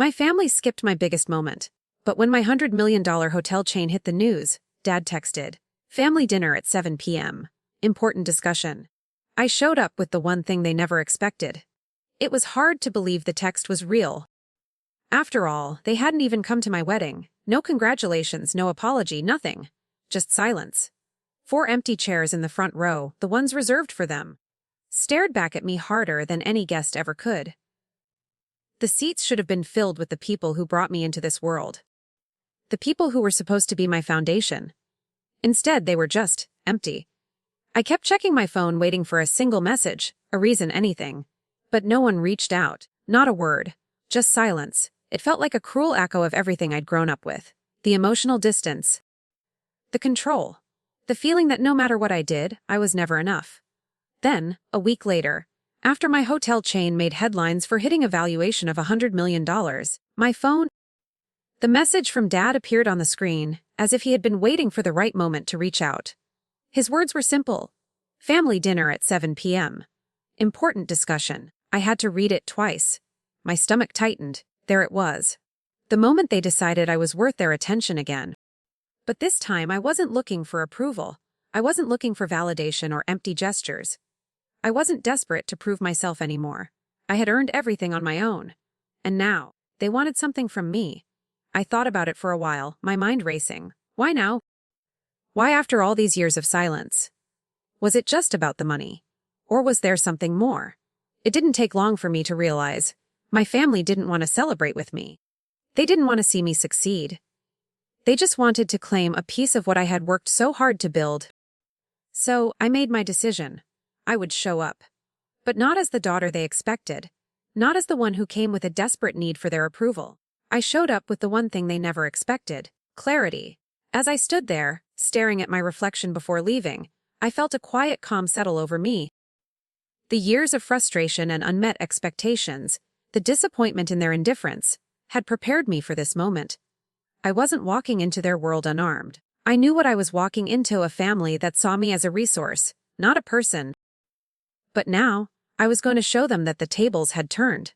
My family skipped my biggest moment. But when my $100 million hotel chain hit the news, Dad texted, "Family dinner at 7 p.m. Important discussion." I showed up with the one thing they never expected. It was hard to believe the text was real. After all, they hadn't even come to my wedding. No congratulations, no apology, nothing. Just silence. 4 empty chairs in the front row, the ones reserved for them, stared back at me harder than any guest ever could. The seats should have been filled with the people who brought me into this world. The people who were supposed to be my foundation. Instead, they were just empty. I kept checking my phone waiting for a single message, a reason, anything. But no one reached out, not a word, just silence. It felt like a cruel echo of everything I'd grown up with. The emotional distance. The control. The feeling that no matter what I did, I was never enough. Then, a week later, after my hotel chain made headlines for hitting a valuation of $100 million, my phone. The message from Dad appeared on the screen, as if he had been waiting for the right moment to reach out. His words were simple. "Family dinner at 7 p.m. Important discussion." I had to read it twice. My stomach tightened. There it was. The moment they decided I was worth their attention again. But this time I wasn't looking for approval. I wasn't looking for validation or empty gestures. I wasn't desperate to prove myself anymore. I had earned everything on my own. And now, they wanted something from me. I thought about it for a while, my mind racing. Why now? Why after all these years of silence? Was it just about the money? Or was there something more? It didn't take long for me to realize. My family didn't want to celebrate with me. They didn't want to see me succeed. They just wanted to claim a piece of what I had worked so hard to build. So, I made my decision. I would show up. But not as the daughter they expected. Not as the one who came with a desperate need for their approval. I showed up with the one thing they never expected: clarity. As I stood there, staring at my reflection before leaving, I felt a quiet calm settle over me. The years of frustration and unmet expectations, the disappointment in their indifference, had prepared me for this moment. I wasn't walking into their world unarmed. I knew what I was walking into: a family that saw me as a resource, not a person. But now, I was going to show them that the tables had turned.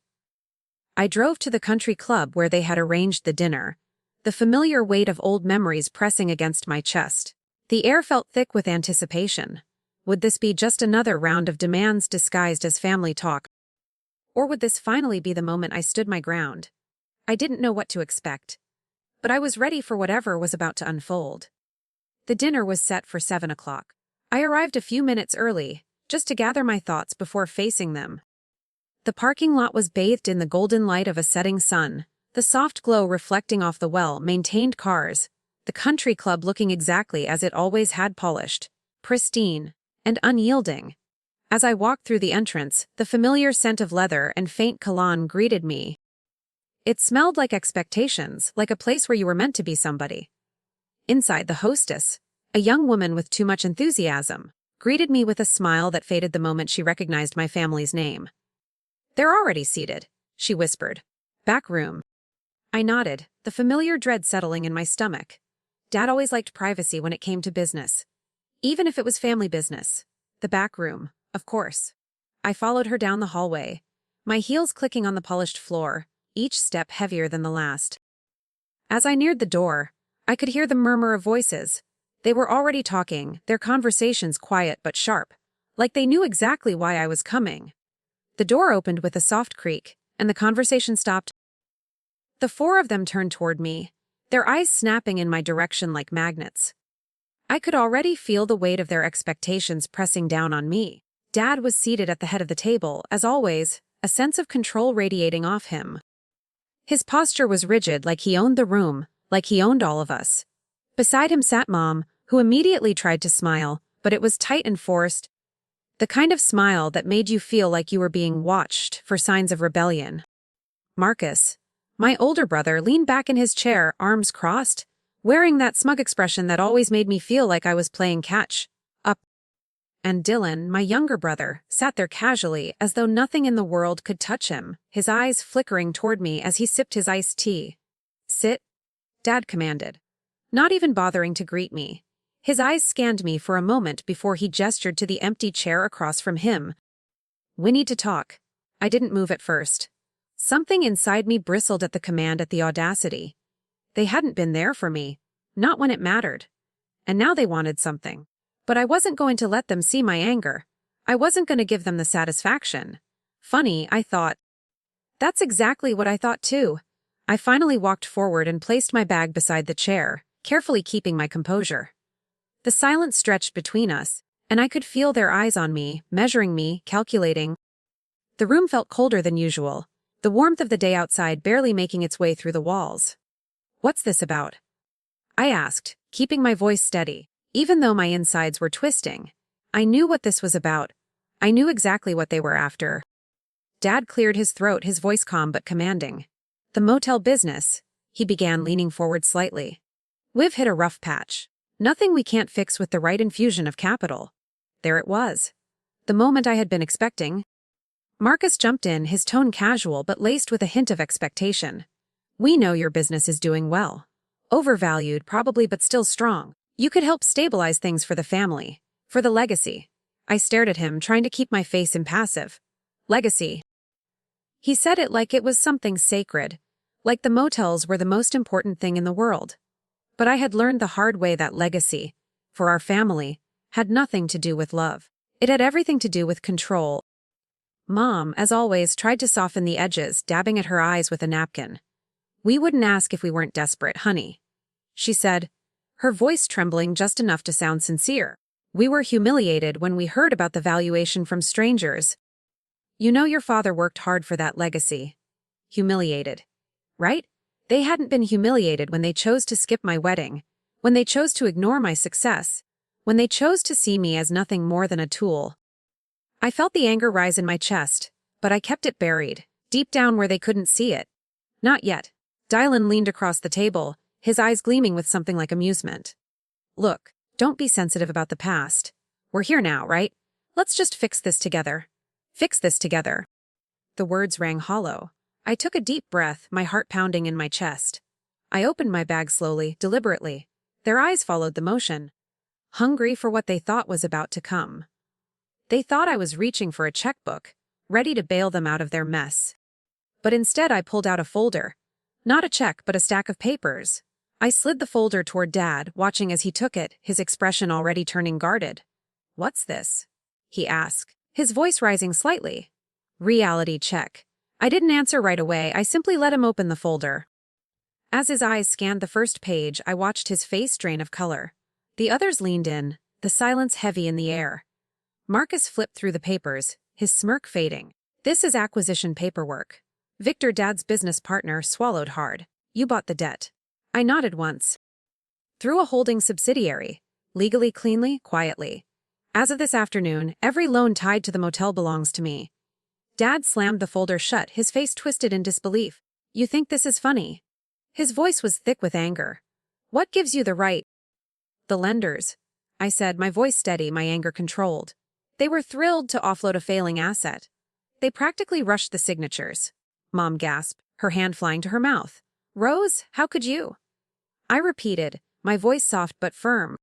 I drove to the country club where they had arranged the dinner, the familiar weight of old memories pressing against my chest. The air felt thick with anticipation. Would this be just another round of demands disguised as family talk? Or would this finally be the moment I stood my ground? I didn't know what to expect. But I was ready for whatever was about to unfold. The dinner was set for 7 o'clock. I arrived a few minutes early, just to gather my thoughts before facing them. The parking lot was bathed in the golden light of a setting sun, the soft glow reflecting off the well-maintained cars, the country club looking exactly as it always had: polished, pristine, and unyielding. As I walked through the entrance, the familiar scent of leather and faint cologne greeted me. It smelled like expectations, like a place where you were meant to be somebody. Inside, the hostess, a young woman with too much enthusiasm, greeted me with a smile that faded the moment she recognized my family's name. "They're already seated," she whispered. "Back room." I nodded, the familiar dread settling in my stomach. Dad always liked privacy when it came to business. Even if it was family business. The back room, of course. I followed her down the hallway, my heels clicking on the polished floor, each step heavier than the last. As I neared the door, I could hear the murmur of voices. They were already talking, their conversations quiet but sharp, like they knew exactly why I was coming. The door opened with a soft creak, and the conversation stopped. The 4 of them turned toward me, their eyes snapping in my direction like magnets. I could already feel the weight of their expectations pressing down on me. Dad was seated at the head of the table, as always, a sense of control radiating off him. His posture was rigid, like he owned the room, like he owned all of us. Beside him sat Mom, who immediately tried to smile, but it was tight and forced. The kind of smile that made you feel like you were being watched for signs of rebellion. Marcus, my older brother, leaned back in his chair, arms crossed, wearing that smug expression that always made me feel like I was playing catch up. And Dylan, my younger brother, sat there casually, as though nothing in the world could touch him, his eyes flickering toward me as he sipped his iced tea. "Sit," Dad commanded, not even bothering to greet me. His eyes scanned me for a moment before he gestured to the empty chair across from him. "We need to talk." I didn't move at first. Something inside me bristled at the command, at the audacity. They hadn't been there for me, not when it mattered. And now they wanted something. But I wasn't going to let them see my anger. I wasn't going to give them the satisfaction. Funny, I thought. That's exactly what I thought too. I finally walked forward and placed my bag beside the chair, carefully keeping my composure. The silence stretched between us, and I could feel their eyes on me, measuring me, calculating. The room felt colder than usual, the warmth of the day outside barely making its way through the walls. "What's this about?" I asked, keeping my voice steady, even though my insides were twisting. I knew what this was about. I knew exactly what they were after. Dad cleared his throat, his voice calm but commanding. "The motel business," he began, leaning forward slightly. "We've hit a rough patch. Nothing we can't fix with the right infusion of capital." There it was. The moment I had been expecting. Marcus jumped in, his tone casual but laced with a hint of expectation. "We know your business is doing well. Overvalued, probably, but still strong. You could help stabilize things for the family. For the legacy." I stared at him, trying to keep my face impassive. "Legacy." He said it like it was something sacred, like the motels were the most important thing in the world. But I had learned the hard way that legacy, for our family, had nothing to do with love. It had everything to do with control. Mom, as always, tried to soften the edges, dabbing at her eyes with a napkin. "We wouldn't ask if we weren't desperate, honey," she said, her voice trembling just enough to sound sincere. "We were humiliated when we heard about the valuation from strangers. You know your father worked hard for that legacy. Humiliated. Right? They hadn't been humiliated when they chose to skip my wedding, when they chose to ignore my success, when they chose to see me as nothing more than a tool." I felt the anger rise in my chest, but I kept it buried, deep down where they couldn't see it. "Not yet." Dylan leaned across the table, his eyes gleaming with something like amusement. "Look, don't be sensitive about the past. We're here now, right? Let's just fix this together. Fix this together." The words rang hollow. I took a deep breath, my heart pounding in my chest. I opened my bag slowly, deliberately. Their eyes followed the motion, hungry for what they thought was about to come. They thought I was reaching for a checkbook, ready to bail them out of their mess. But instead I pulled out a folder. Not a check, but a stack of papers. I slid the folder toward Dad, watching as he took it, his expression already turning guarded. "What's this?" he asked, his voice rising slightly. Reality check. I didn't answer right away, I simply let him open the folder. As his eyes scanned the first page, I watched his face drain of color. The others leaned in, the silence heavy in the air. Marcus flipped through the papers, his smirk fading. "This is acquisition paperwork." Victor, Dad's business partner, swallowed hard. "You bought the debt." I nodded once. "Through a holding subsidiary. Legally, cleanly, quietly. As of this afternoon, every loan tied to the motel belongs to me." Dad slammed the folder shut, his face twisted in disbelief. "You think this is funny?" His voice was thick with anger. "What gives you the right?" "The lenders," I said, my voice steady, my anger controlled. "They were thrilled to offload a failing asset. They practically rushed the signatures." Mom gasped, her hand flying to her mouth. "Rose, how could you?" I repeated, my voice soft but firm.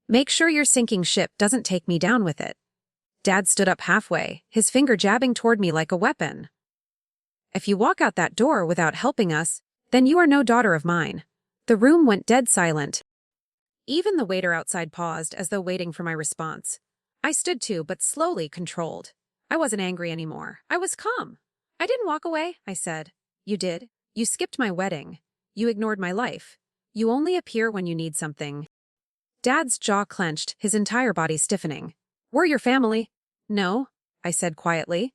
"Make sure your sinking ship doesn't take me down with it." Dad stood up halfway, his finger jabbing toward me like a weapon. "If you walk out that door without helping us, then you are no daughter of mine." The room went dead silent. Even the waiter outside paused, as though waiting for my response. I stood too, but slowly, controlled. I wasn't angry anymore. I was calm. "I didn't walk away," I said. "You did. You skipped my wedding. You ignored my life. You only appear when you need something." Dad's jaw clenched, his entire body stiffening. "We're your family." "No," I said quietly.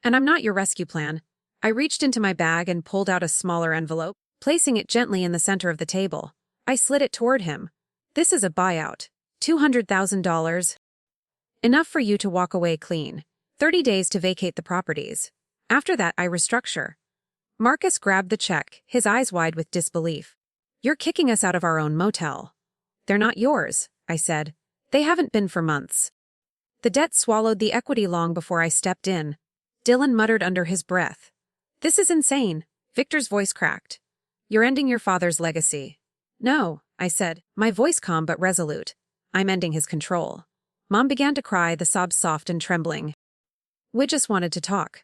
"And I'm not your rescue plan." I reached into my bag and pulled out a smaller envelope, placing it gently in the center of the table. I slid it toward him. "This is a buyout. $200,000. Enough for you to walk away clean. 30 days to vacate the properties. After that, I restructure." Marcus grabbed the check, his eyes wide with disbelief. "You're kicking us out of our own motel." "They're not yours," I said. "They haven't been for months." The debt swallowed the equity long before I stepped in. Dylan muttered under his breath. "This is insane." Victor's voice cracked. "You're ending your father's legacy." "No," I said, my voice calm but resolute. "I'm ending his control." Mom began to cry, the sobs soft and trembling. "We just wanted to talk.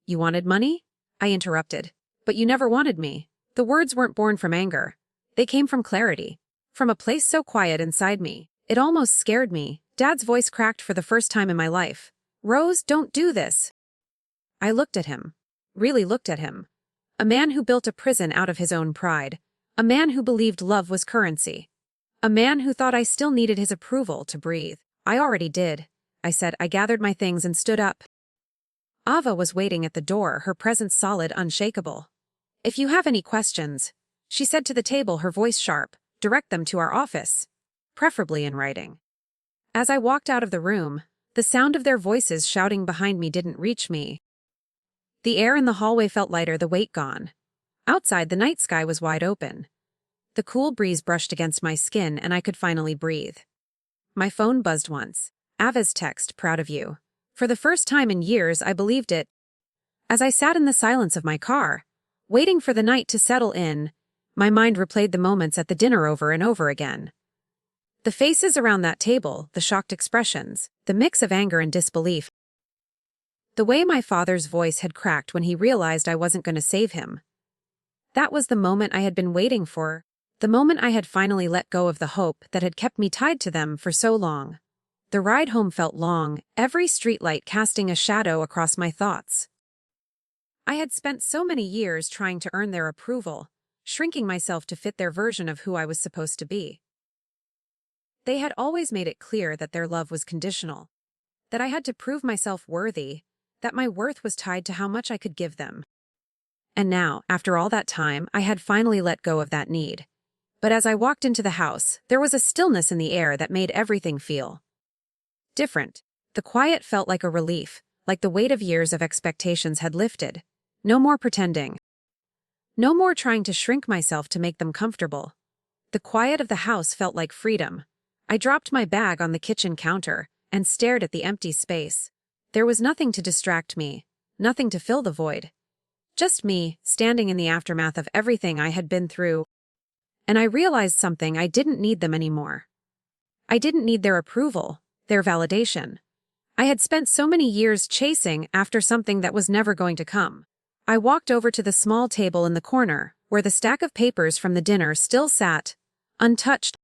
You wanted money? I interrupted. But you never wanted me. The words weren't born from anger. They came from clarity. From a place so quiet inside me. It almost scared me. Dad's voice cracked for the first time in my life. Rose, don't do this. I looked at him. Really looked at him. A man who built a prison out of his own pride. A man who believed love was currency. A man who thought I still needed his approval to breathe. I already did, I said. I gathered my things and stood up. Ava was waiting at the door, her presence solid, unshakable. If you have any questions, she said to the table, her voice sharp, direct them to our office. Preferably in writing. As I walked out of the room, the sound of their voices shouting behind me didn't reach me. The air in the hallway felt lighter, the weight gone. Outside, the night sky was wide open. The cool breeze brushed against my skin and I could finally breathe. My phone buzzed once. Ava's text, proud of you. For the first time in years, I believed it. As I sat in the silence of my car, waiting for the night to settle in, my mind replayed the moments at the dinner over and over again. The faces around that table, the shocked expressions, the mix of anger and disbelief. The way my father's voice had cracked when he realized I wasn't going to save him. That was the moment I had been waiting for, the moment I had finally let go of the hope that had kept me tied to them for so long. The ride home felt long, every streetlight casting a shadow across my thoughts. I had spent so many years trying to earn their approval, shrinking myself to fit their version of who I was supposed to be. They had always made it clear that their love was conditional, that I had to prove myself worthy, that my worth was tied to how much I could give them. And now, after all that time, I had finally let go of that need. But as I walked into the house, there was a stillness in the air that made everything feel different. The quiet felt like a relief, like the weight of years of expectations had lifted. No more pretending. No more trying to shrink myself to make them comfortable. The quiet of the house felt like freedom. I dropped my bag on the kitchen counter and stared at the empty space. There was nothing to distract me, nothing to fill the void. Just me, standing in the aftermath of everything I had been through. And I realized something: I didn't need them anymore. I didn't need their approval, their validation. I had spent so many years chasing after something that was never going to come. I walked over to the small table in the corner, where the stack of papers from the dinner still sat, untouched.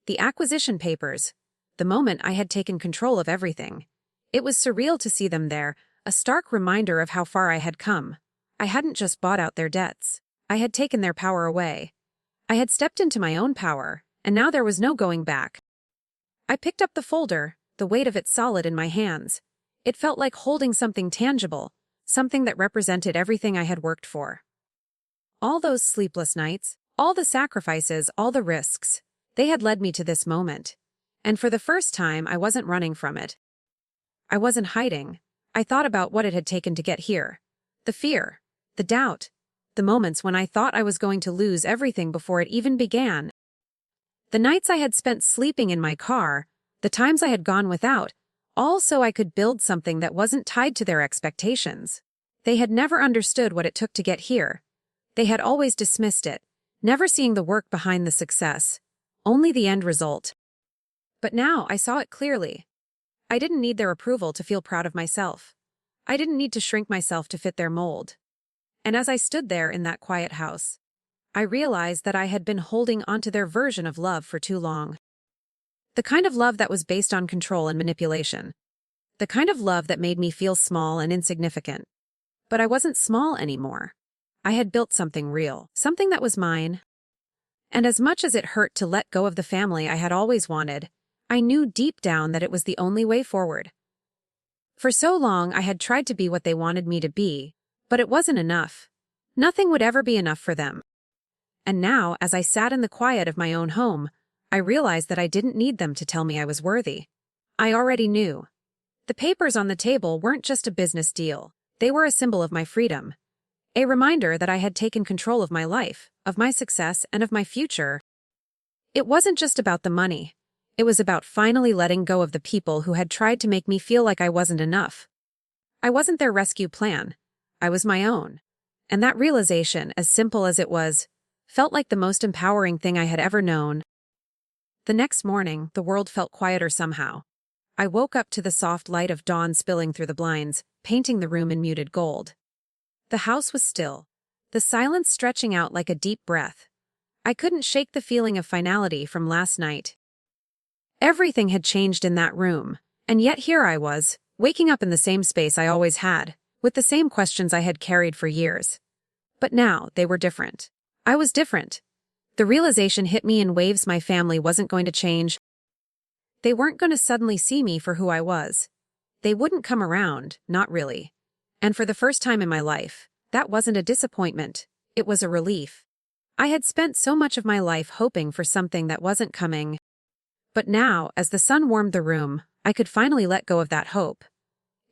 The acquisition papers, the moment I had taken control of everything. It was surreal to see them there, a stark reminder of how far I had come. I hadn't just bought out their debts. I had taken their power away. I had stepped into my own power, and now there was no going back. I picked up the folder, the weight of it solid in my hands. It felt like holding something tangible, something that represented everything I had worked for. All those sleepless nights, all the sacrifices, all the risks, they had led me to this moment. And for the first time, I wasn't running from it. I wasn't hiding. I thought about what it had taken to get here. The fear, the doubt, the moments when I thought I was going to lose everything before it even began. The nights I had spent sleeping in my car, the times I had gone without, all so I could build something that wasn't tied to their expectations. They had never understood what it took to get here. They had always dismissed it, never seeing the work behind the success, only the end result. But now I saw it clearly. I didn't need their approval to feel proud of myself. I didn't need to shrink myself to fit their mold. And as I stood there in that quiet house, I realized that I had been holding onto their version of love for too long. The kind of love that was based on control and manipulation. The kind of love that made me feel small and insignificant. But I wasn't small anymore. I had built something real, something that was mine. And as much as it hurt to let go of the family I had always wanted, I knew deep down that it was the only way forward. For so long I had tried to be what they wanted me to be, but it wasn't enough. Nothing would ever be enough for them. And now, as I sat in the quiet of my own home, I realized that I didn't need them to tell me I was worthy. I already knew. The papers on the table weren't just a business deal. They were a symbol of my freedom. A reminder that I had taken control of my life, of my success, and of my future. It wasn't just about the money. It was about finally letting go of the people who had tried to make me feel like I wasn't enough. I wasn't their rescue plan. I was my own. And that realization, as simple as it was, felt like the most empowering thing I had ever known. The next morning, the world felt quieter somehow. I woke up to the soft light of dawn spilling through the blinds, painting the room in muted gold. The house was still, the silence stretching out like a deep breath. I couldn't shake the feeling of finality from last night. Everything had changed in that room, and yet here I was, waking up in the same space I always had, with the same questions I had carried for years. But now, they were different. I was different. The realization hit me in waves. My family wasn't going to change. They weren't going to suddenly see me for who I was. They wouldn't come around, not really. And for the first time in my life, that wasn't a disappointment, it was a relief. I had spent so much of my life hoping for something that wasn't coming. But now, as the sun warmed the room, I could finally let go of that hope.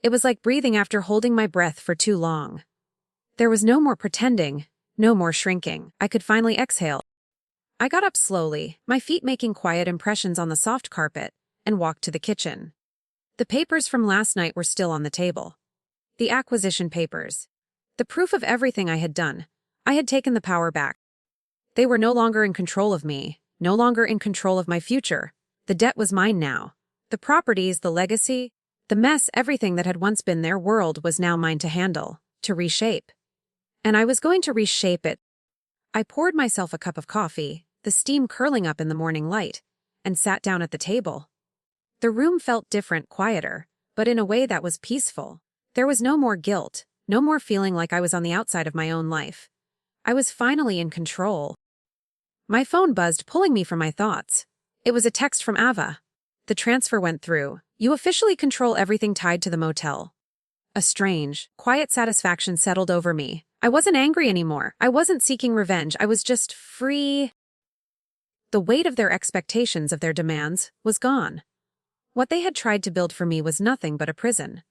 It was like breathing after holding my breath for too long. There was no more pretending, no more shrinking. I could finally exhale. I got up slowly, my feet making quiet impressions on the soft carpet, and walked to the kitchen. The papers from last night were still on the table. The acquisition papers. The proof of everything I had done. I had taken the power back. They were no longer in control of me, no longer in control of my future. The debt was mine now. The properties, the legacy, the mess, everything that had once been their world was now mine to handle, to reshape. And I was going to reshape it. I poured myself a cup of coffee, the steam curling up in the morning light, and sat down at the table. The room felt different, quieter, but in a way that was peaceful. There was no more guilt, no more feeling like I was on the outside of my own life. I was finally in control. My phone buzzed, pulling me from my thoughts. It was a text from Ava. The transfer went through. You officially control everything tied to the motel. A strange, quiet satisfaction settled over me. I wasn't angry anymore. I wasn't seeking revenge. I was just free. The weight of their expectations, of their demands, was gone. What they had tried to build for me was nothing but a prison.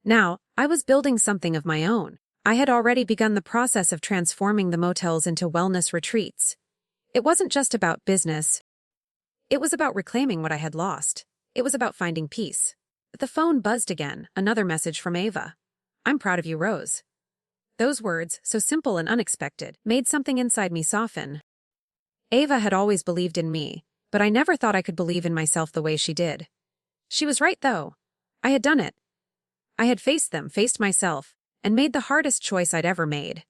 Now, I was building something of my own. I had already begun the process of transforming the motels into wellness retreats. It wasn't just about business. It was about reclaiming what I had lost. It was about finding peace. The phone buzzed again, another message from Ava. I'm proud of you, Rose. Those words, so simple and unexpected, made something inside me soften. Ava had always believed in me, but I never thought I could believe in myself the way she did. She was right, though. I had done it. I had faced them, faced myself, and made the hardest choice I'd ever made.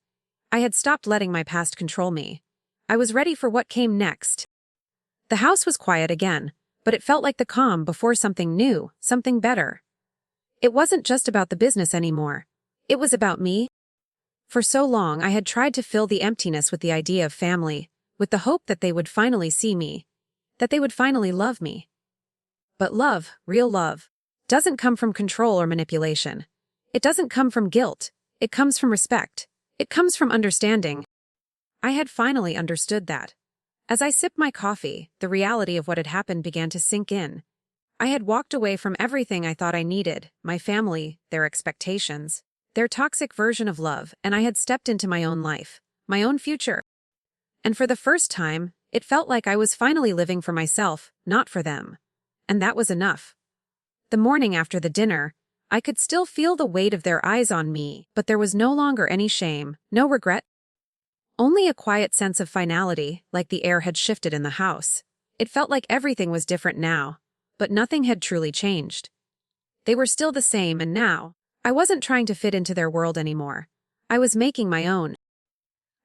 I had stopped letting my past control me. I was ready for what came next. The house was quiet again, but it felt like the calm before something new, something better. It wasn't just about the business anymore. It was about me. For so long I had tried to fill the emptiness with the idea of family, with the hope that they would finally see me, that they would finally love me. But love, real love, doesn't come from control or manipulation. It doesn't come from guilt. It comes from respect. It comes from understanding. I had finally understood that. As I sipped my coffee, the reality of what had happened began to sink in. I had walked away from everything I thought I needed, my family, their expectations, their toxic version of love, and I had stepped into my own life, my own future. And for the first time, it felt like I was finally living for myself, not for them. And that was enough. The morning after the dinner, I could still feel the weight of their eyes on me, but there was no longer any shame, no regret. Only a quiet sense of finality, like the air had shifted in the house. It felt like everything was different now, but nothing had truly changed. They were still the same, and now, I wasn't trying to fit into their world anymore. I was making my own.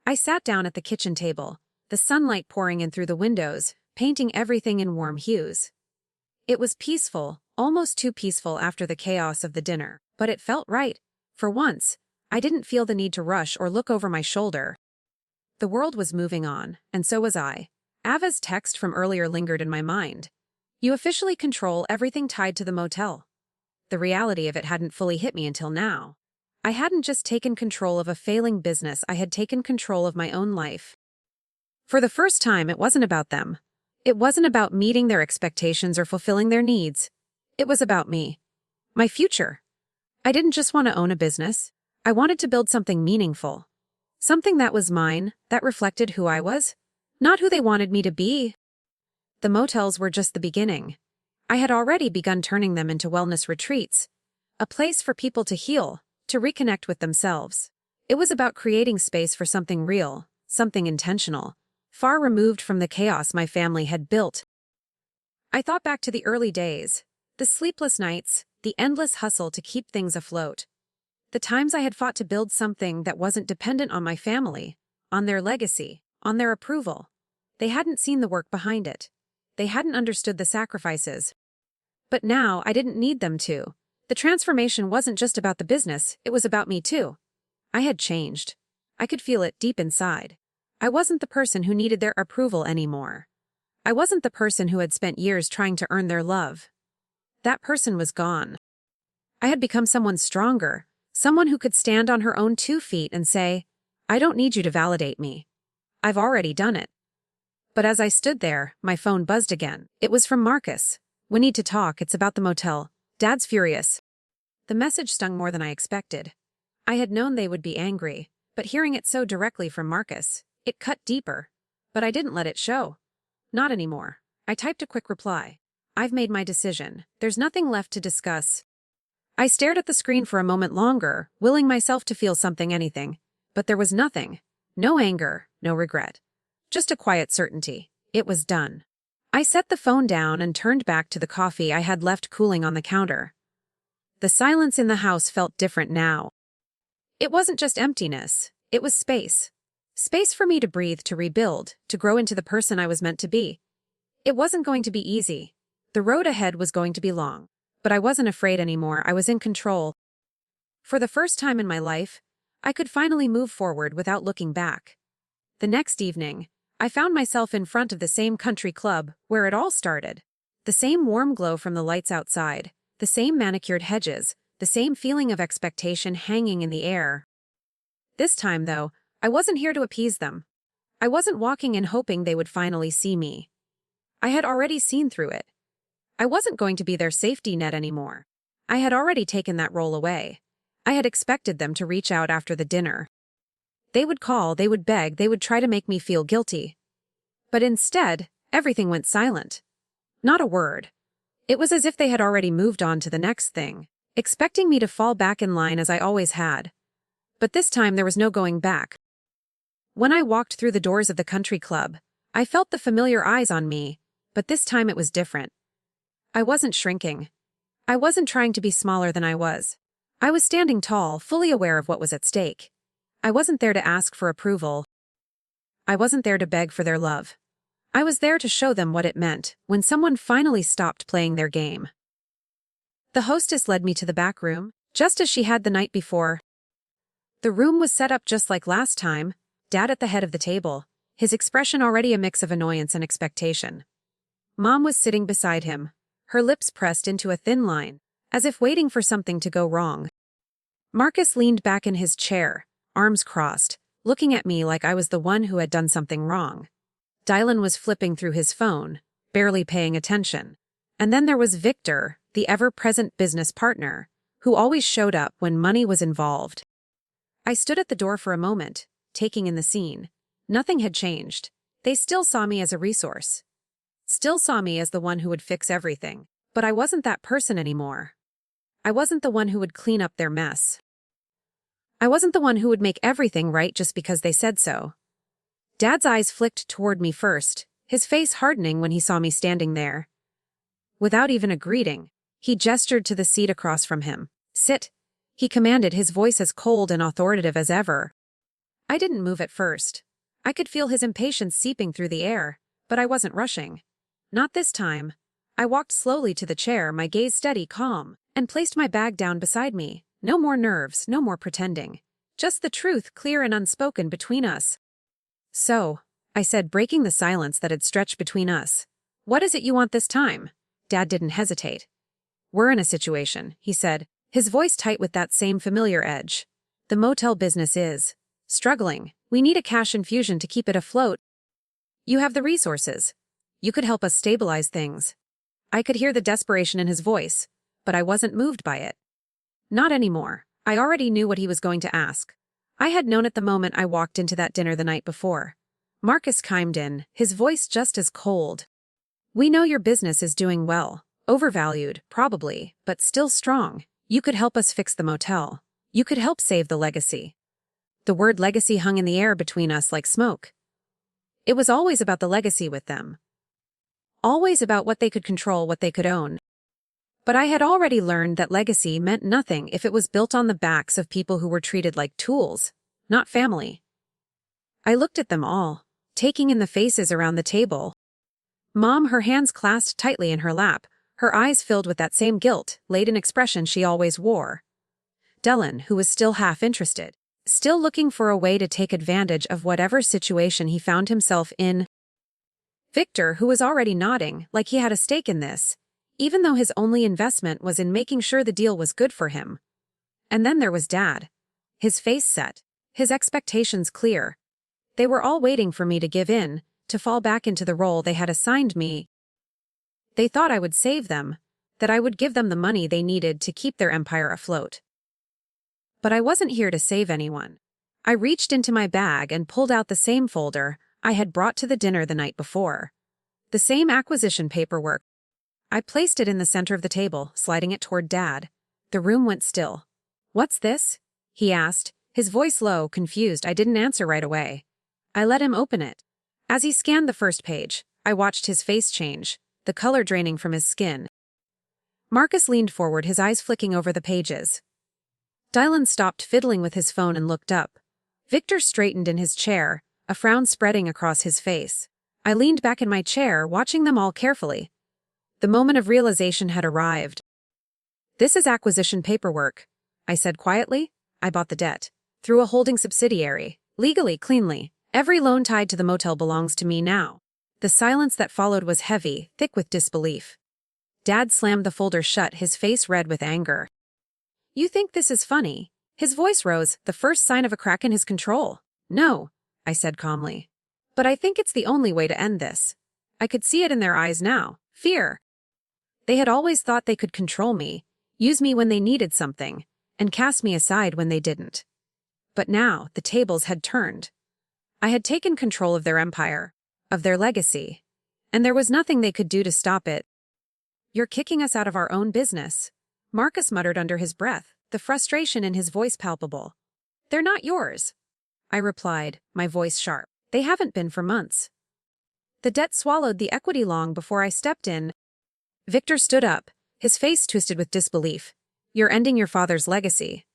I sat down at the kitchen table, the sunlight pouring in through the windows, painting everything in warm hues. It was peaceful, almost too peaceful after the chaos of the dinner, but it felt right. For once, I didn't feel the need to rush or look over my shoulder. The world was moving on, and so was I. Ava's text from earlier lingered in my mind. You officially control everything tied to the motel. The reality of it hadn't fully hit me until now. I hadn't just taken control of a failing business, I had taken control of my own life. For the first time, it wasn't about them. It wasn't about meeting their expectations or fulfilling their needs. It was about me. My future. I didn't just want to own a business. I wanted to build something meaningful. Something that was mine, that reflected who I was, not who they wanted me to be. The motels were just the beginning. I had already begun turning them into wellness retreats, a place for people to heal, to reconnect with themselves. It was about creating space for something real, something intentional, far removed from the chaos my family had built. I thought back to the early days, the sleepless nights, the endless hustle to keep things afloat. The times I had fought to build something that wasn't dependent on my family, on their legacy, on their approval. They hadn't seen the work behind it. They hadn't understood the sacrifices. But now I didn't need them to. The transformation wasn't just about the business, it was about me too. I had changed. I could feel it deep inside. I wasn't the person who needed their approval anymore. I wasn't the person who had spent years trying to earn their love. That person was gone. I had become someone stronger, someone who could stand on her own 2 feet and say, I don't need you to validate me. I've already done it. But as I stood there, my phone buzzed again. It was from Marcus. We need to talk, it's about the motel. Dad's furious. The message stung more than I expected. I had known they would be angry, but hearing it so directly from Marcus, it cut deeper. But I didn't let it show. Not anymore. I typed a quick reply. I've made my decision. There's nothing left to discuss. I stared at the screen for a moment longer, willing myself to feel something, anything. But there was nothing. No anger, no regret. Just a quiet certainty. It was done. I set the phone down and turned back to the coffee I had left cooling on the counter. The silence in the house felt different now. It wasn't just emptiness. It was space. Space for me to breathe, to rebuild, to grow into the person I was meant to be. It wasn't going to be easy. The road ahead was going to be long. But I wasn't afraid anymore. I was in control. For the first time in my life, I could finally move forward without looking back. The next evening, I found myself in front of the same country club where it all started. The same warm glow from the lights outside, the same manicured hedges, the same feeling of expectation hanging in the air. This time, though, I wasn't here to appease them. I wasn't walking in hoping they would finally see me. I had already seen through it. I wasn't going to be their safety net anymore. I had already taken that role away. I had expected them to reach out after the dinner. They would call, they would beg, they would try to make me feel guilty. But instead, everything went silent. Not a word. It was as if they had already moved on to the next thing, expecting me to fall back in line as I always had. But this time there was no going back. When I walked through the doors of the country club, I felt the familiar eyes on me, but this time it was different. I wasn't shrinking. I wasn't trying to be smaller than I was. I was standing tall, fully aware of what was at stake. I wasn't there to ask for approval. I wasn't there to beg for their love. I was there to show them what it meant when someone finally stopped playing their game. The hostess led me to the back room, just as she had the night before. The room was set up just like last time, Dad at the head of the table, his expression already a mix of annoyance and expectation. Mom was sitting beside him, her lips pressed into a thin line, as if waiting for something to go wrong. Marcus leaned back in his chair, arms crossed, looking at me like I was the one who had done something wrong. Dylan was flipping through his phone, barely paying attention. And then there was Victor, the ever-present business partner, who always showed up when money was involved. I stood at the door for a moment, taking in the scene. Nothing had changed. They still saw me as a resource. Still saw me as the one who would fix everything. But I wasn't that person anymore. I wasn't the one who would clean up their mess. I wasn't the one who would make everything right just because they said so. Dad's eyes flicked toward me first, his face hardening when he saw me standing there. Without even a greeting, he gestured to the seat across from him. Sit, he commanded, his voice as cold and authoritative as ever. I didn't move at first. I could feel his impatience seeping through the air, but I wasn't rushing. Not this time. I walked slowly to the chair, my gaze steady, calm, and placed my bag down beside me. No more nerves, no more pretending. Just the truth, clear and unspoken between us. So, I said, breaking the silence that had stretched between us. What is it you want this time? Dad didn't hesitate. We're in a situation, he said, his voice tight with that same familiar edge. The motel business is struggling. We need a cash infusion to keep it afloat. You have the resources. You could help us stabilize things. I could hear the desperation in his voice, but I wasn't moved by it. Not anymore. I already knew what he was going to ask. I had known it the moment I walked into that dinner the night before. Marcus chimed in, his voice just as cold. We know your business is doing well. Overvalued, probably, but still strong. You could help us fix the motel. You could help save the legacy. The word legacy hung in the air between us like smoke. It was always about the legacy with them. Always about what they could control, what they could own. But I had already learned that legacy meant nothing if it was built on the backs of people who were treated like tools, not family. I looked at them all, taking in the faces around the table. Mom, her hands clasped tightly in her lap, her eyes filled with that same guilt-laden expression she always wore. Dylan, who was still half interested, still looking for a way to take advantage of whatever situation he found himself in. Victor, who was already nodding, like he had a stake in this, even though his only investment was in making sure the deal was good for him. And then there was Dad. His face set, his expectations clear. They were all waiting for me to give in, to fall back into the role they had assigned me. They thought I would save them, that I would give them the money they needed to keep their empire afloat. But I wasn't here to save anyone. I reached into my bag and pulled out the same folder I had brought to the dinner the night before. The same acquisition paperwork. I placed it in the center of the table, sliding it toward Dad. The room went still. "What's this?" he asked, his voice low, confused. I didn't answer right away. I let him open it. As he scanned the first page, I watched his face change, the color draining from his skin. Marcus leaned forward, his eyes flicking over the pages. Dylan stopped fiddling with his phone and looked up. Victor straightened in his chair, a frown spreading across his face. I leaned back in my chair, watching them all carefully. The moment of realization had arrived. "This is acquisition paperwork," I said quietly. "I bought the debt. Through a holding subsidiary. Legally, cleanly. Every loan tied to the motel belongs to me now." The silence that followed was heavy, thick with disbelief. Dad slammed the folder shut, his face red with anger. "You think this is funny?" His voice rose, the first sign of a crack in his control. "No," I said calmly. "But I think it's the only way to end this." I could see it in their eyes now. Fear. They had always thought they could control me, use me when they needed something, and cast me aside when they didn't. But now, the tables had turned. I had taken control of their empire, of their legacy, and there was nothing they could do to stop it. "You're kicking us out of our own business," Marcus muttered under his breath, the frustration in his voice palpable. "They're not yours," I replied, my voice sharp. "They haven't been for months. The debt swallowed the equity long before I stepped in." Victor stood up, his face twisted with disbelief. "You're ending your father's legacy."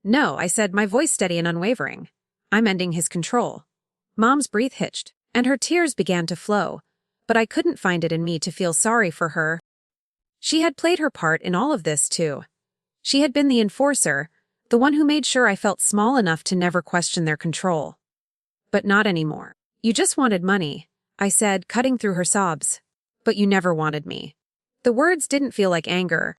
"No," I said, my voice steady and unwavering. "I'm ending his control." Mom's breath hitched, and her tears began to flow, but I couldn't find it in me to feel sorry for her. She had played her part in all of this, too. She had been the enforcer, the one who made sure I felt small enough to never question their control. But not anymore. "You just wanted money," I said, cutting through her sobs. "But you never wanted me." The words didn't feel like anger.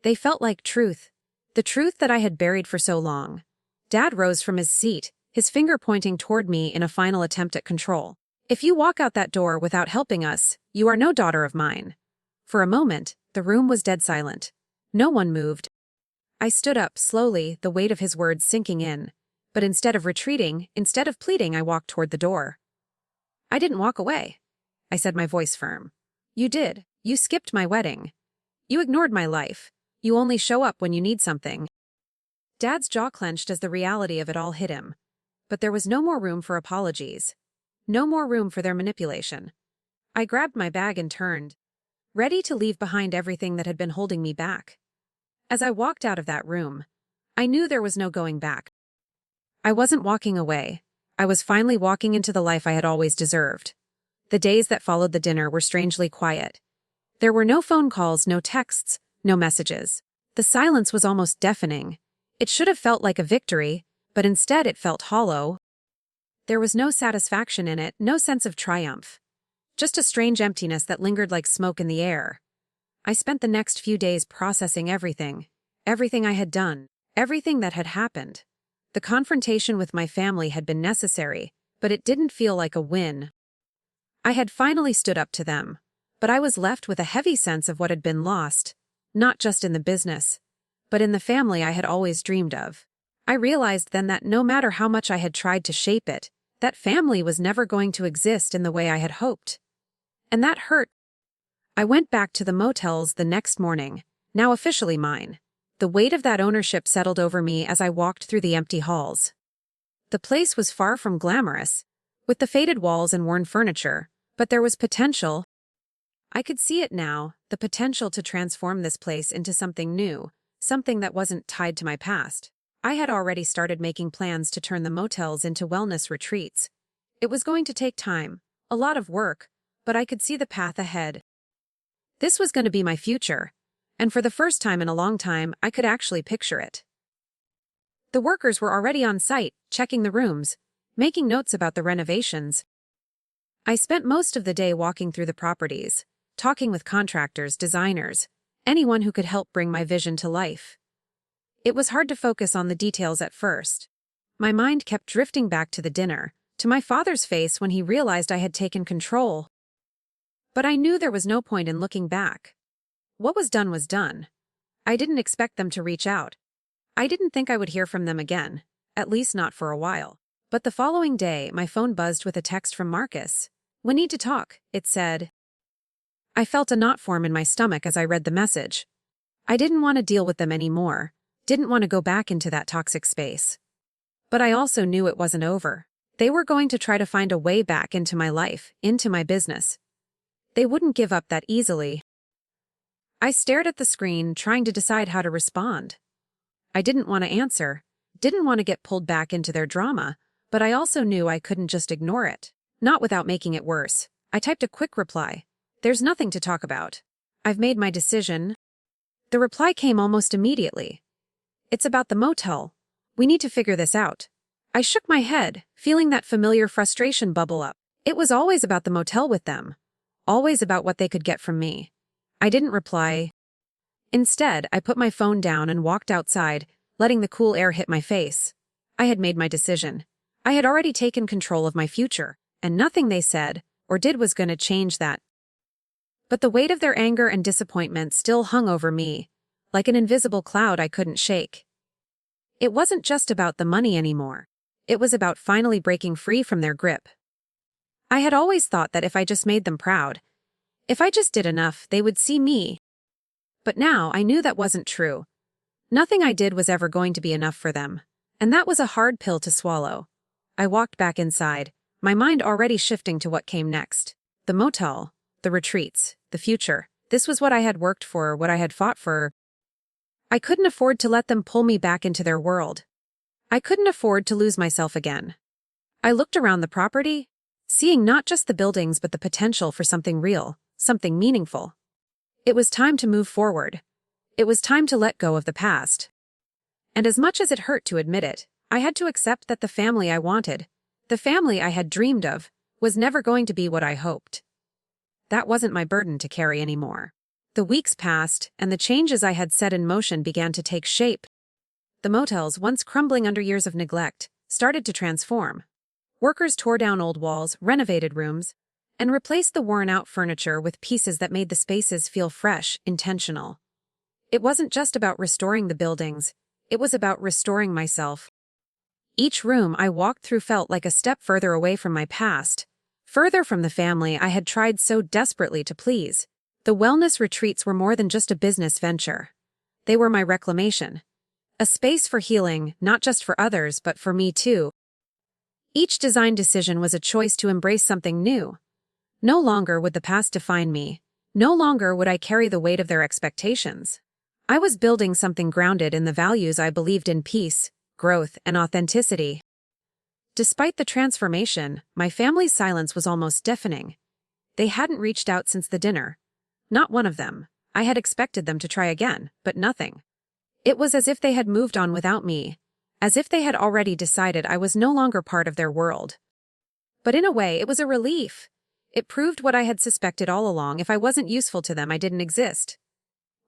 They felt like truth. The truth that I had buried for so long. Dad rose from his seat, his finger pointing toward me in a final attempt at control. "If you walk out that door without helping us, you are no daughter of mine." For a moment, the room was dead silent. No one moved. I stood up slowly, the weight of his words sinking in. But instead of retreating, instead of pleading, I walked toward the door. "I didn't walk away," I said, my voice firm. "You did. You skipped my wedding. You ignored my life. You only show up when you need something." Dad's jaw clenched as the reality of it all hit him. But there was no more room for apologies. No more room for their manipulation. I grabbed my bag and turned, ready to leave behind everything that had been holding me back. As I walked out of that room, I knew there was no going back. I wasn't walking away. I was finally walking into the life I had always deserved. The days that followed the dinner were strangely quiet. There were no phone calls, no texts, no messages. The silence was almost deafening. It should have felt like a victory, but instead it felt hollow. There was no satisfaction in it, no sense of triumph. Just a strange emptiness that lingered like smoke in the air. I spent the next few days processing everything I had done, everything that had happened. The confrontation with my family had been necessary, but it didn't feel like a win. I had finally stood up to them, but I was left with a heavy sense of what had been lost, not just in the business, but in the family I had always dreamed of. I realized then that no matter how much I had tried to shape it, that family was never going to exist in the way I had hoped. And that hurt. I went back to the motels the next morning, now officially mine. The weight of that ownership settled over me as I walked through the empty halls. The place was far from glamorous, with the faded walls and worn furniture, but there was potential. I could see it now, the potential to transform this place into something new, something that wasn't tied to my past. I had already started making plans to turn the motels into wellness retreats. It was going to take time, a lot of work, but I could see the path ahead. This was going to be my future, and for the first time in a long time, I could actually picture it. The workers were already on site, checking the rooms, making notes about the renovations. I spent most of the day walking through the properties, talking with contractors, designers, anyone who could help bring my vision to life. It was hard to focus on the details at first. My mind kept drifting back to the dinner, to my father's face when he realized I had taken control. But I knew there was no point in looking back. What was done was done. I didn't expect them to reach out. I didn't think I would hear from them again, at least not for a while. But the following day, my phone buzzed with a text from Marcus. "We need to talk," it said. I felt a knot form in my stomach as I read the message. I didn't want to deal with them anymore, didn't want to go back into that toxic space. But I also knew it wasn't over. They were going to try to find a way back into my life, into my business. They wouldn't give up that easily. I stared at the screen, trying to decide how to respond. I didn't want to answer, didn't want to get pulled back into their drama, but I also knew I couldn't just ignore it. Not without making it worse. I typed a quick reply. "There's nothing to talk about. I've made my decision." The reply came almost immediately. "It's about the motel. We need to figure this out." I shook my head, feeling that familiar frustration bubble up. It was always about the motel with them. Always about what they could get from me. I didn't reply. Instead, I put my phone down and walked outside, letting the cool air hit my face. I had made my decision. I had already taken control of my future, and nothing they said or did was going to change that. But the weight of their anger and disappointment still hung over me, like an invisible cloud I couldn't shake. It wasn't just about the money anymore. It was about finally breaking free from their grip. I had always thought that if I just made them proud, if I just did enough, they would see me. But now I knew that wasn't true. Nothing I did was ever going to be enough for them, and that was a hard pill to swallow. I walked back inside, my mind already shifting to what came next. The motel, the retreats, the future. This was what I had worked for, what I had fought for. I couldn't afford to let them pull me back into their world. I couldn't afford to lose myself again. I looked around the property, seeing not just the buildings but the potential for something real, something meaningful. It was time to move forward. It was time to let go of the past. And as much as it hurt to admit it, I had to accept that the family I wanted, the family I had dreamed of, was never going to be what I hoped. That wasn't my burden to carry anymore. The weeks passed, and the changes I had set in motion began to take shape. The motels, once crumbling under years of neglect, started to transform. Workers tore down old walls, renovated rooms, and replaced the worn-out furniture with pieces that made the spaces feel fresh, intentional. It wasn't just about restoring the buildings, it was about restoring myself. Each room I walked through felt like a step further away from my past, further from the family I had tried so desperately to please. The wellness retreats were more than just a business venture. They were my reclamation. A space for healing, not just for others but for me too. Each design decision was a choice to embrace something new. No longer would the past define me. No longer would I carry the weight of their expectations. I was building something grounded in the values I believed in: peace, growth, and authenticity. Despite the transformation, my family's silence was almost deafening. They hadn't reached out since the dinner. Not one of them. I had expected them to try again, but nothing. It was as if they had moved on without me, as if they had already decided I was no longer part of their world. But in a way, it was a relief. It proved what I had suspected all along: if I wasn't useful to them, I didn't exist.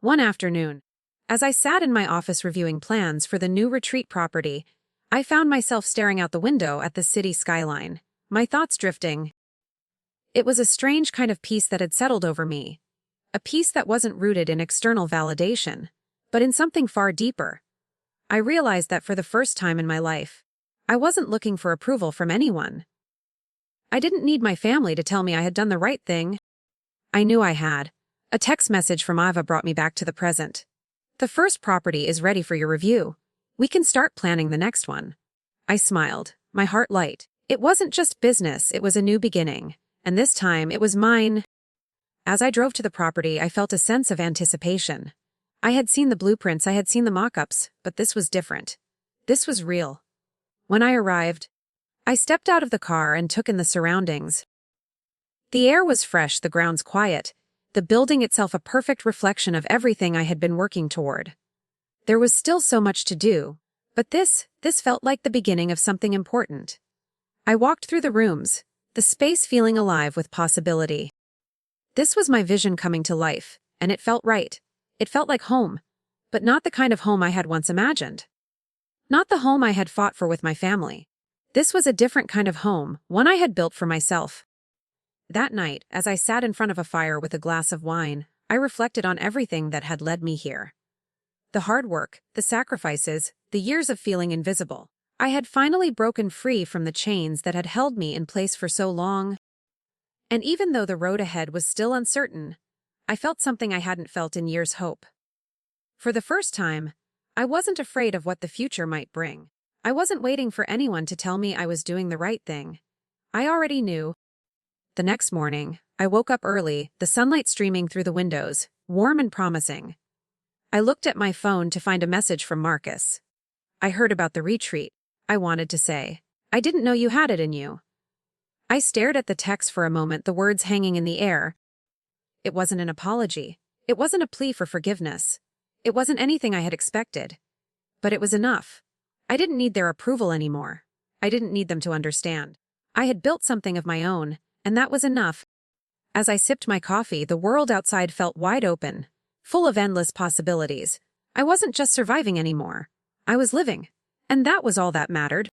One afternoon, as I sat in my office reviewing plans for the new retreat property, I found myself staring out the window at the city skyline, my thoughts drifting. It was a strange kind of peace that had settled over me. A peace that wasn't rooted in external validation, but in something far deeper. I realized that for the first time in my life, I wasn't looking for approval from anyone. I didn't need my family to tell me I had done the right thing. I knew I had. A text message from Ava brought me back to the present. "The first property is ready for your review. We can start planning the next one." I smiled, my heart light. It wasn't just business, it was a new beginning. And this time, it was mine. As I drove to the property, I felt a sense of anticipation. I had seen the blueprints, I had seen the mock-ups, but this was different. This was real. When I arrived, I stepped out of the car and took in the surroundings. The air was fresh, the grounds quiet, the building itself a perfect reflection of everything I had been working toward. There was still so much to do, but this felt like the beginning of something important. I walked through the rooms, the space feeling alive with possibility. This was my vision coming to life, and it felt right. It felt like home, but not the kind of home I had once imagined. Not the home I had fought for with my family. This was a different kind of home, one I had built for myself. That night, as I sat in front of a fire with a glass of wine, I reflected on everything that had led me here. The hard work, the sacrifices, the years of feeling invisible. I had finally broken free from the chains that had held me in place for so long. And even though the road ahead was still uncertain, I felt something I hadn't felt in years: hope. For the first time, I wasn't afraid of what the future might bring. I wasn't waiting for anyone to tell me I was doing the right thing. I already knew. The next morning, I woke up early, the sunlight streaming through the windows, warm and promising. I looked at my phone to find a message from Marcus. I heard about the retreat. I wanted to say, I didn't know you had it in you. I stared at the text for a moment, the words hanging in the air. It wasn't an apology. It wasn't a plea for forgiveness. It wasn't anything I had expected. But it was enough. I didn't need their approval anymore. I didn't need them to understand. I had built something of my own, and that was enough. As I sipped my coffee, the world outside felt wide open, full of endless possibilities. I wasn't just surviving anymore. I was living. And that was all that mattered.